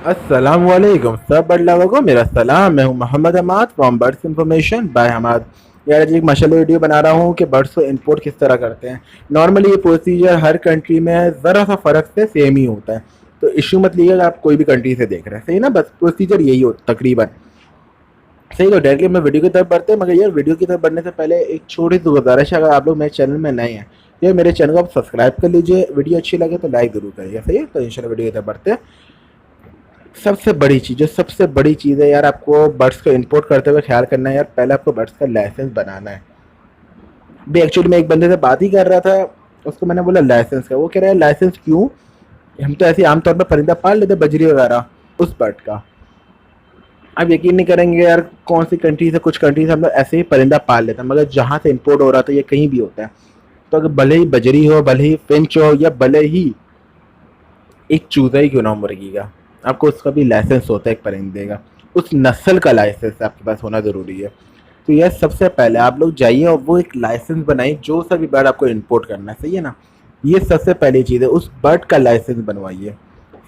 अस्सलाम वालेकुम सब बड़ लोगों को मेरा सलाम। मैं हूं Mohammad Amad from birds information by Hamad. यार आज एक माशाल्लाह वीडियो बना रहा हूं कि बर्ड्स को इंपोर्ट किस तरह करते हैं। नॉर्मली ये प्रोसीजर हर कंट्री में ज़रा सा फ़र्क से सेम ही होता है, तो इशू मत लीजिएगा। आप कोई भी कंट्री से देख रहे हैं, सही ना, बस प्रोसीजर यही हो तकरीबन। सही, तो डायरेक्टली मैं वीडियो की तरफ बढ़ते हैं, मगर यार वीडियो की तरफ बढ़ने से पहले एक छोटी सी गुजारिश है, अगर आप लोग मेरे चैनल में नए हैं यार मेरे चैनल को आप सब्सक्राइब कर लीजिए, वीडियो अच्छी लगे तो लाइक ज़रूर करिएगा। सही है, तो इंशाल्लाह वीडियो की तरफ बढ़ते हैं। सबसे बड़ी चीज़, जो सबसे बड़ी चीज़ है यार, आपको बर्ड्स को इंपोर्ट करते हुए ख्याल करना है यार, पहले आपको बर्ड्स का लाइसेंस बनाना है। भी एक्चुअली मैं एक बंदे से बात ही कर रहा था, उसको मैंने बोला लाइसेंस का, वो कह रहा है लाइसेंस क्यों, हम तो ऐसे आमतौर पर परिंदा पाल लेते बजरी वगैरह उस बर्ड का। आप यकीन नहीं करेंगे यार, कौन सी कंट्री से, कुछ कंट्री से हम लोग ऐसे ही परिंदा पाल लेते हैं, मगर जहाँ से इंपोर्ट हो रहा था ये कहीं भी होता है। तो अगर भले ही बजरी हो, भले ही फिंच हो, या भले ही एक चूजा ही क्यों ना हो मुर्गी का, आपको उसका भी लाइसेंस होता है एक परिंदे का, उस नस्ल का लाइसेंस आपके पास होना ज़रूरी है। तो यह सबसे पहले आप लोग जाइए और वो एक लाइसेंस बनाइए, जो सा भी बर्ड आपको इंपोर्ट करना है, सही है ना। ये सबसे पहली चीज़ है, उस बर्ड का लाइसेंस बनवाइए,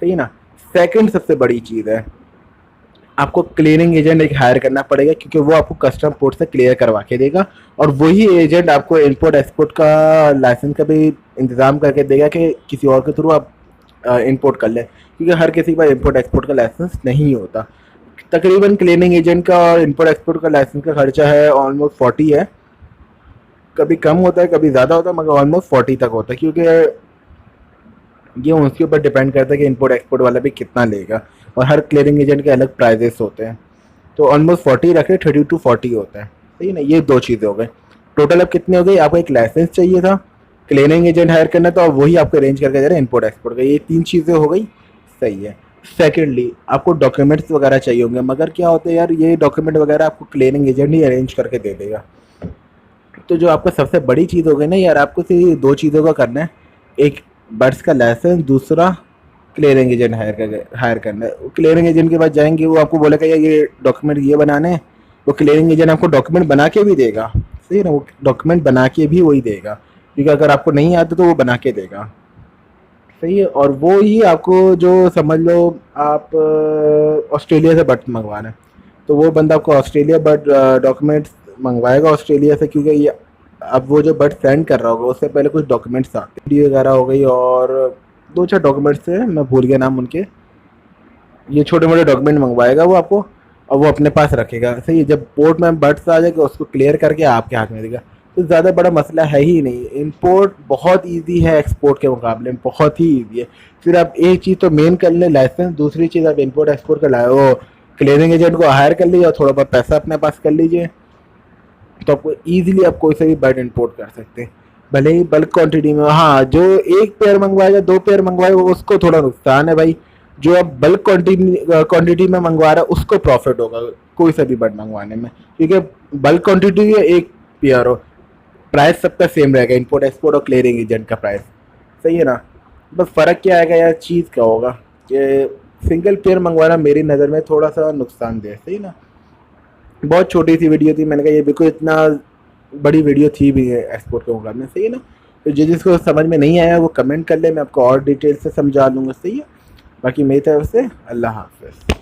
सही है ना। सेकंड सबसे बड़ी चीज़ है, आपको क्लियरिंग एजेंट एक हायर करना पड़ेगा, क्योंकि वो आपको कस्टम पोर्ट से क्लियर करवा के देगा, और वही एजेंट आपको इंपोर्ट एक्सपोर्ट का लाइसेंस का भी इंतज़ाम करके देगा कि किसी और के थ्रू आप इंपोर्ट कर लें, क्योंकि हर किसी के पास इंपोर्ट एक्सपोर्ट का लाइसेंस नहीं होता। तकरीबन क्लीनिंग एजेंट का और इंपोर्ट एक्सपोर्ट का लाइसेंस का खर्चा है ऑलमोस्ट 40 है, कभी कम होता है कभी ज़्यादा होता है, मगर ऑलमोस्ट 40 तक होता है, क्योंकि ये उसके ऊपर डिपेंड करता है कि इंपोर्ट एक्सपोर्ट वाला भी कितना लेगा, और हर क्लियरिंग एजेंट के अलग प्राइजेस होते हैं। तो ऑलमोस्ट 40 रखे, 30 to 40 होता है, सही ना। ये दो चीज़ें हो गई, टोटल अब कितनी हो गई। आपको एक लाइसेंस चाहिए था, क्लियरिंग एजेंट हायर करना था, और वही आपको अरेंज करके दे रहा है इंपोर्ट एक्सपोर्ट का। ये 3 चीज़ें हो गई, सही है। सेकेंडली आपको डॉक्यूमेंट्स वगैरह चाहिए होंगे, मगर क्या होता है यार, ये डॉक्यूमेंट वगैरह आपको क्लियरिंग एजेंट ही अरेंज करके दे देगा। तो जो आपका सबसे बड़ी चीज़ हो गई ना यार, आपको सिर्फ 2 चीज़ों का करना है, एक बर्ड्स का लाइसेंस, दूसरा क्लियरिंग एजेंट हायर करना है। क्लियरिंग एजेंट के पास जाएंगे, वो आपको बोलेगा यार ये डॉक्यूमेंट ये बनाने हैं, वो क्लियरिंग एजेंट आपको डॉक्यूमेंट बना के भी देगा, सही है ना। वो डॉक्यूमेंट बना के भी वही देगा, क्योंकि अगर आपको नहीं आता तो वो बना के देगा, सही है। और वो ही आपको, जो समझ लो आप ऑस्ट्रेलिया से बर्ड मंगवाना है, तो वो बंदा आपको ऑस्ट्रेलिया बर्ड डॉक्यूमेंट्स मंगवाएगा ऑस्ट्रेलिया से, क्योंकि ये अब वो जो बर्ड सेंड कर रहा होगा उससे पहले कुछ डॉक्यूमेंट्स आते हैं, वीडियो वगैरह हो गई, और 2-4 डॉक्यूमेंट्स थे, मैं भूल गया नाम उनके। ये छोटे मोटे डॉक्यूमेंट मंगवाएगा वो आपको, और वो अपने पास रखेगा, सही है। जब पोर्ट में बर्ड्स आ जाएगा उसको क्लियर करके आपके हाथ में देगा। तो ज़्यादा बड़ा मसला है ही नहीं, इंपोर्ट बहुत इजी है एक्सपोर्ट के मुकाबले में, बहुत ही इजी है। फिर आप एक चीज़ तो मेन कर लें लाइसेंस, दूसरी चीज़ आप इंपोर्ट एक्सपोर्ट का लाए वो क्लियरिंग एजेंट को हायर कर लीजिए, और थोड़ा बहुत पैसा अपने पास कर लीजिए, तो आपको ईजिली आप कोई सा भी बर्ड इंपोर्ट कर सकते हैं, भले ही बल्क क्वांटिटी में। हाँ, जो एक पेयर मंगवाएगा, 2 पेयर मंगवाएगा, उसको थोड़ा नुकसान है भाई। जो आप बल्क क्वांटिटी में मंगवा रहा है उसको प्रॉफिट होगा कोई सा भी बर्ड मंगवाने में, क्योंकि बल्क क्वांटिटी है, एक पेयर हो, प्राइस सबका सेम रहेगा, इंपोर्ट एक्सपोर्ट और क्लियरिंग एजेंट का प्राइस, सही है ना। बस फ़र्क क्या आएगा यार, चीज़ क्या होगा कि सिंगल पेयर मंगवाना मेरी नज़र में थोड़ा सा नुकसानदेह, सही ना। बहुत छोटी सी वीडियो थी, मैंने कहा ये बिल्कुल इतना बड़ी वीडियो थी भी है एक्सपोर्ट के मुकाबले, सही है ना। तो जिसको समझ में नहीं आया वो कमेंट कर ले, मैं आपको और डिटेल से समझा लूँगा, सही है। बाकी मेरी तरफ से अल्लाह हाफ़िज़।